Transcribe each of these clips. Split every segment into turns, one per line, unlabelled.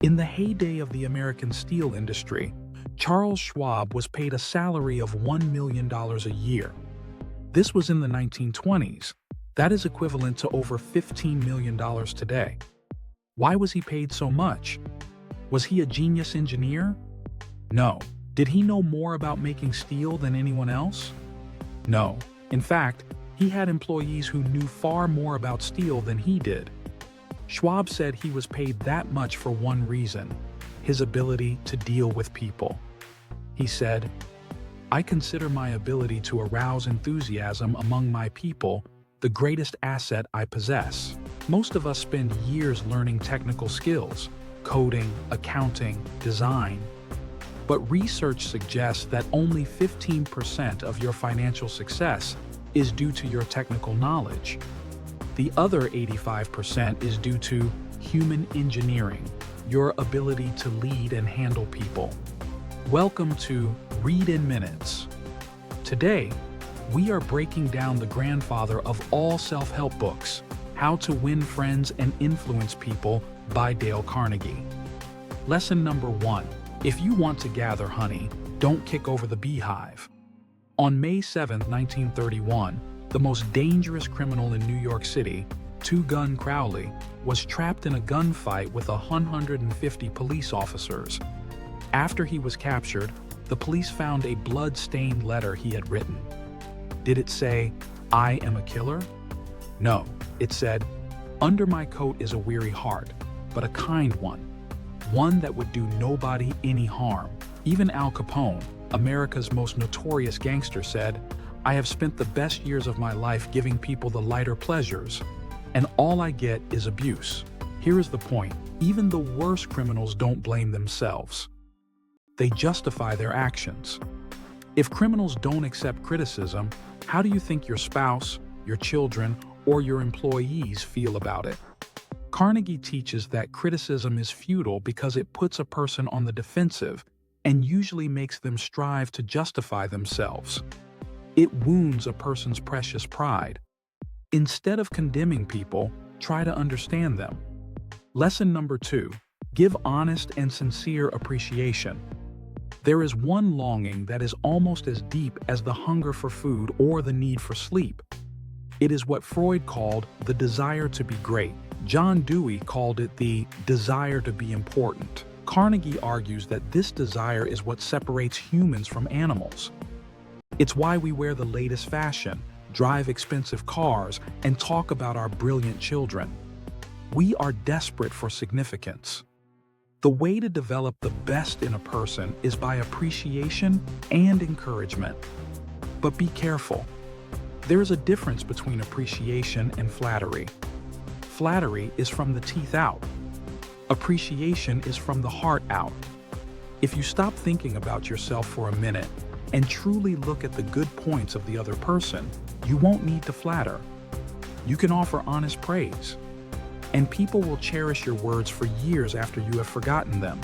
In the heyday of the American steel industry, Charles Schwab was paid a salary of $1 million a year. This was in the 1920s. That is equivalent to over $15 million today. Why was he paid so much? Was he a genius engineer? No. Did he know more about making steel than anyone else? No. In fact, he had employees who knew far more about steel than he did. Schwab said he was paid that much for one reason: his ability to deal with people. He said, "I consider my ability to arouse enthusiasm among my people the greatest asset I possess." Most of us spend years learning technical skills, coding, accounting, design. But research suggests that only 15% of your financial success is due to your technical knowledge. The other 85% is due to human engineering, your ability to lead and handle people. Welcome to Read in Minutes. Today, we are breaking down the grandfather of all self-help books, How to Win Friends and Influence People by Dale Carnegie. Lesson number 1. If you want to gather honey, don't kick over the beehive. On May 7, 1931, the most dangerous criminal in New York City, Two Gun Crowley, was trapped in a gunfight with 150 police officers. After he was captured, the police found a blood-stained letter he had written. Did it say, "I am a killer"? No, it said, "Under my coat is a weary heart, but a kind one that would do nobody any harm." Even Al Capone, America's most notorious gangster, said, "I have spent the best years of my life giving people the lighter pleasures, and all I get is abuse." Here is the point: even the worst criminals don't blame themselves. They justify their actions. If criminals don't accept criticism, how do you think your spouse, your children, or your employees feel about it? Carnegie teaches that criticism is futile because it puts a person on the defensive and usually makes them strive to justify themselves. It wounds a person's precious pride. Instead of condemning people, try to understand them. Lesson number 2. Give honest and sincere appreciation. There is one longing that is almost as deep as the hunger for food or the need for sleep. It is what Freud called the desire to be great. John Dewey called it the desire to be important. Carnegie argues that this desire is what separates humans from animals. It's why we wear the latest fashion, drive expensive cars, and talk about our brilliant children. We are desperate for significance. The way to develop the best in a person is by appreciation and encouragement. But be careful. There is a difference between appreciation and flattery. Flattery is from the teeth out. Appreciation is from the heart out. If you stop thinking about yourself for a minute and truly look at the good points of the other person, you won't need to flatter. You can offer honest praise, and people will cherish your words for years after you have forgotten them.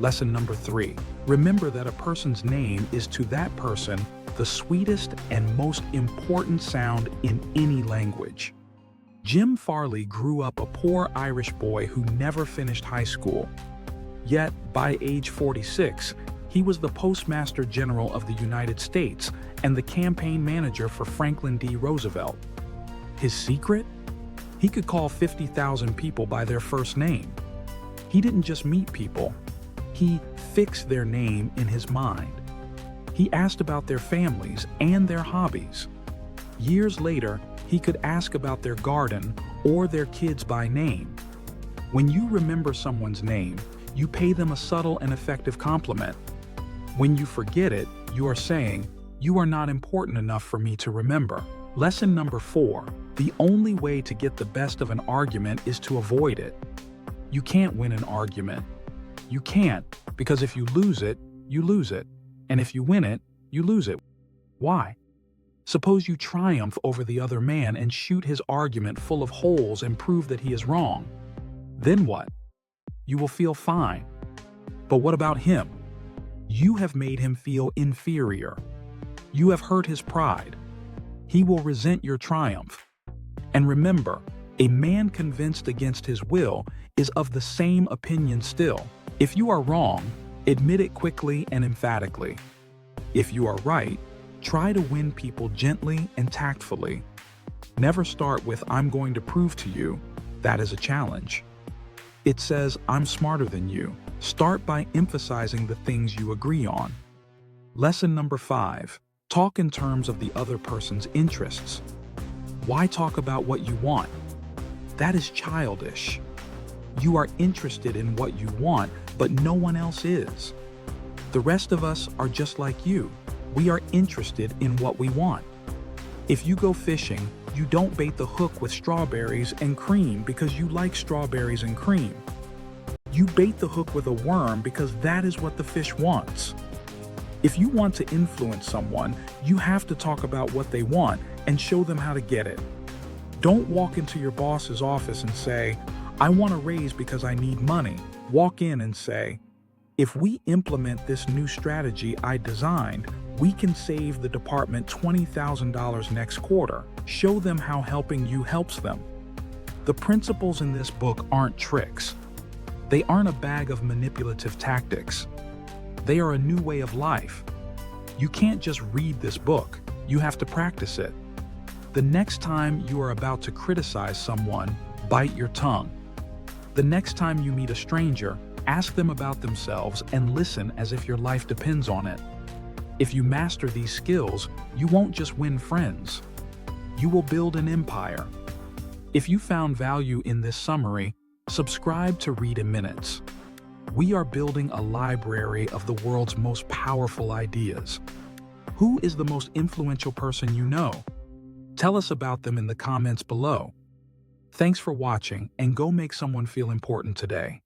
Lesson number 3. Remember that a person's name is to that person the sweetest and most important sound in any language. Jim Farley grew up a poor Irish boy who never finished high school. Yet, by age 46, he was the Postmaster General of the United States and the campaign manager for Franklin D. Roosevelt. His secret? He could call 50,000 people by their first name. He didn't just meet people. He fixed their name in his mind. He asked about their families and their hobbies. Years later, he could ask about their garden or their kids by name. When you remember someone's name, you pay them a subtle and effective compliment. When you forget it, you are saying, "You are not important enough for me to remember." Lesson number 4. The only way to get the best of an argument is to avoid it. You can't win an argument. You can't, because if you lose it, you lose it. And if you win it, you lose it. Why? Suppose you triumph over the other man and shoot his argument full of holes and prove that he is wrong. Then what? You will feel fine. But what about him? You have made him feel inferior. You have hurt his pride. He will resent your triumph. And remember, A man convinced against his will is of the same opinion still. If you are wrong, admit it quickly and emphatically. If you are right, try to win people gently and tactfully. Never start with "I'm going to prove to you." That is a challenge. It says, "I'm smarter than you." Start by emphasizing the things you agree on. Lesson number 5. Talk in terms of the other person's interests. Why talk about what you want? That is childish. You are interested in what you want, but no one else is. The rest of us are just like you. We are interested in what we want. If you go fishing, you don't bait the hook with strawberries and cream because you like strawberries and cream. You bait the hook with a worm because that is what the fish wants. If you want to influence someone, you have to talk about what they want and show them how to get it. Don't walk into your boss's office and say, "I want a raise because I need money." Walk in and say, "If we implement this new strategy I designed, we can save the department $20,000 next quarter." Show them how helping you helps them. The principles in this book aren't tricks. They aren't a bag of manipulative tactics. They are a new way of life. You can't just read this book, you have to practice it. The next time you are about to criticize someone, bite your tongue. The next time you meet a stranger, ask them about themselves and listen as if your life depends on it. If you master these skills, you won't just win friends. You will build an empire. If you found value in this summary, subscribe to Read in Minutes. We are building a library of the world's most powerful ideas. Who is the most influential person you know? Tell us about them in the comments below. Thanks for watching, and go make someone feel important today.